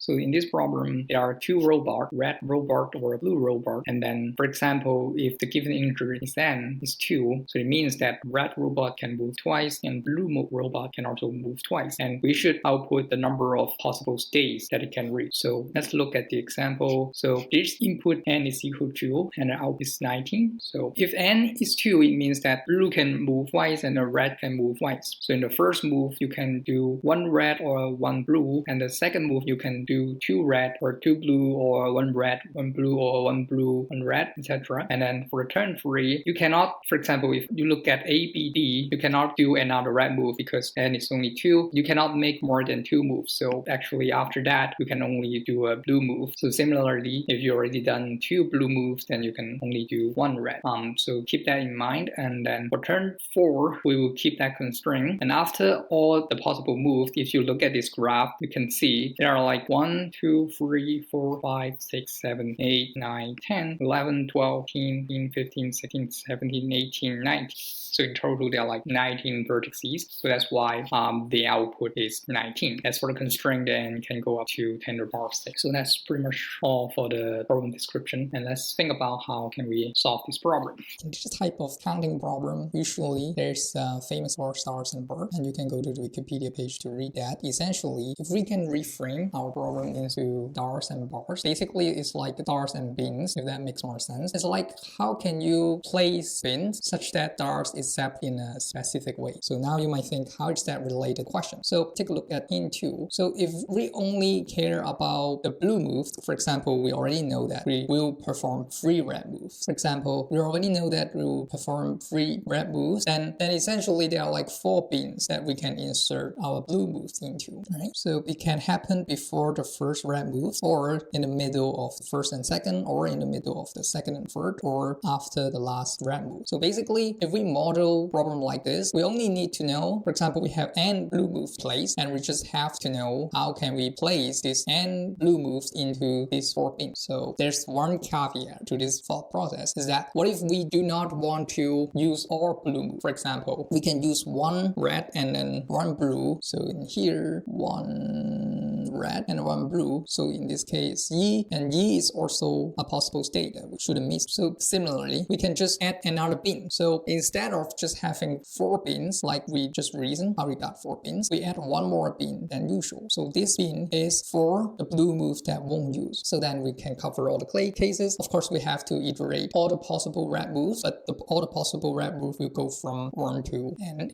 So in this problem, there are two row bar, red row bar or blue row bar. And then, for example, if the given integer is n is 2, so it means that red robot can move twice and blue robot can also move twice. And we should output the number of possible states that it can reach. So let's look at the example. So this input n is equal to, and the output is 19. So if n is 2, it means that blue can move twice and the red can move twice. So in the first move, you can do one red or one blue, and the second move, you can do two red or two blue, or one red, one blue, or one blue, one red, etc. And then for turn 3, you cannot, for example, if you look at A, B, D, you cannot do another red move because n is only 2. You cannot make more than 2 moves. So actually after that, you can only do a blue move. So similarly, if you already done 2 blue moves, then you can only do 1 red. So keep that in mind. And then for turn 4, we will keep that constraint. And after all the possible moves, if you look at this graph, you can see there are like 1, 2, 3, 4, 5, 6, 7, 8, 9, 10, 11, 12, 13, 15, 16, 17, 18, 19. So in total, there are like 19 vertices. So that's why the output is 19. As for the constraint, then can go up to 10 to the power 6. So that's pretty much all for the problem description. And let's think about how can we solve this problem. In this type of counting problem, usually there's famous for stars and bars, and you can go to the Wikipedia page to read that. Essentially, if we can reframe our problem into stars and bars, basically it's like stars and bins, if that makes more sense. It's like how can you place bins such that stars is set in a specific way. So now you might think, how is that related question? So take a look at in 2. So if we only care about the blue move, for example, we already know that we will perform 3 red moves. For example, we already know that we will perform 3 red moves, and then essentially there are like 4 bins that we can insert our blue moves into, right? So it can happen before the first red move, or in the middle of the first and second, or in the middle of the second and third, or after the last red move. So basically, if we model problem like this, we only need to know, for example, we have n blue moves placed, and we just have to know how can we place this n blue moves into these 4 bins. So there's one caveat to this thought process, is that what if we do not want to use all blue moves? For example, we can use 1 red and then 1 blue. So in here, 1 red and 1 blue. So in this case, yi, and yi is also a possible state that we shouldn't miss. So similarly, we can just add another bin. So instead of just having 4 bins, like we just reasoned how we got 4 bins, we add 1 more bin than usual. So this bin is for the blue moves that won't use. So then we can cover all the cases. Of course, we have to iterate all the possible red moves, but all the possible red moves will go from 1 to n,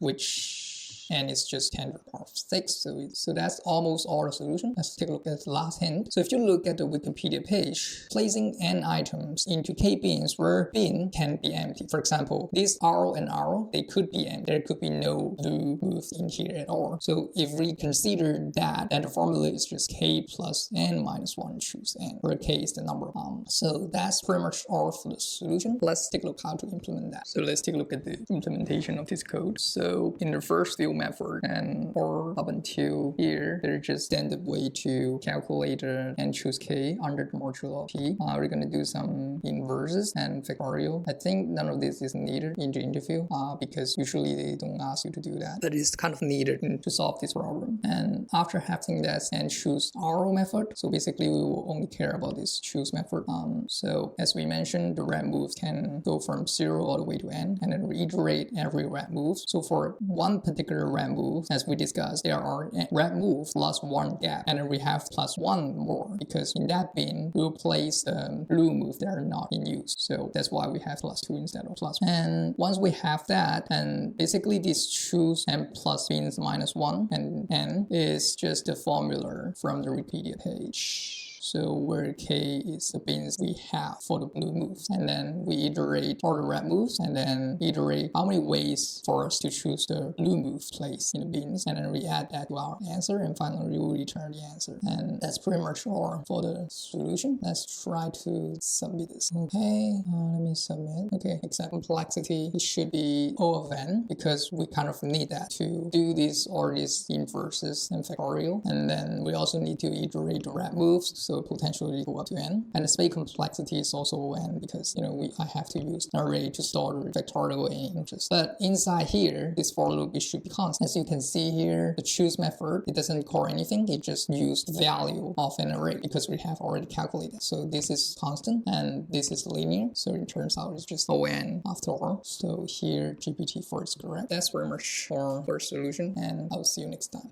and it's just 10 to the power 6. So that's almost all the solution. Let's take a look at the last hint. So if you look at the Wikipedia page, placing n items into k bins where bin can be empty. For example, this arrow and arrow, they could be empty. There could be no blue moves in here at all. So if we consider that, then the formula is just k plus n minus 1 choose n, where k is the number. So that's pretty much all for the solution. Let's take a look how to implement that. So let's take a look at the implementation of this code. So in the first few method, and or up until here, there's just standard way to calculate and choose k under the modulo of p. We're gonna do some inverses and factorial. I think none of this is needed in the interview because usually they don't ask you to do that, but it's kind of needed to solve this problem. And after having that, and choose arrow method. So basically, we will only care about this choose method. So as we mentioned, the red moves can go from 0 all the way to n, and then reiterate every red move. So for one particular red move, as we discussed, there are red move plus 1 gap, and then we have plus 1 more, because in that bin we'll place the blue moves that are not in use. So that's why we have plus 2 instead of plus 1. And once we have that, and basically this choose and plus bins minus 1 and n is just the formula from the Wikipedia page. So where k is the bins we have for the blue moves, and then we iterate all the red moves, and then iterate how many ways for us to choose the blue move place in the bins, and then we add that to our answer, and finally we will return the answer. And that's pretty much all for the solution. Let's try to submit this. Okay, let me submit. Okay, except complexity, it should be O of n, because we kind of need that to do this or this inverses and factorial, and then we also need to iterate the red moves. So so potentially go up to n. And the space complexity is also n because, I have to use an array to store the factorial in inches. But inside here, this for loop, it should be constant. As you can see here, the choose method, it doesn't call anything. It just used the value of an array because we have already calculated. So this is constant and this is linear. So it turns out it's just on after all. So here GPT-4 is correct. That's very much our first solution, and I'll see you next time.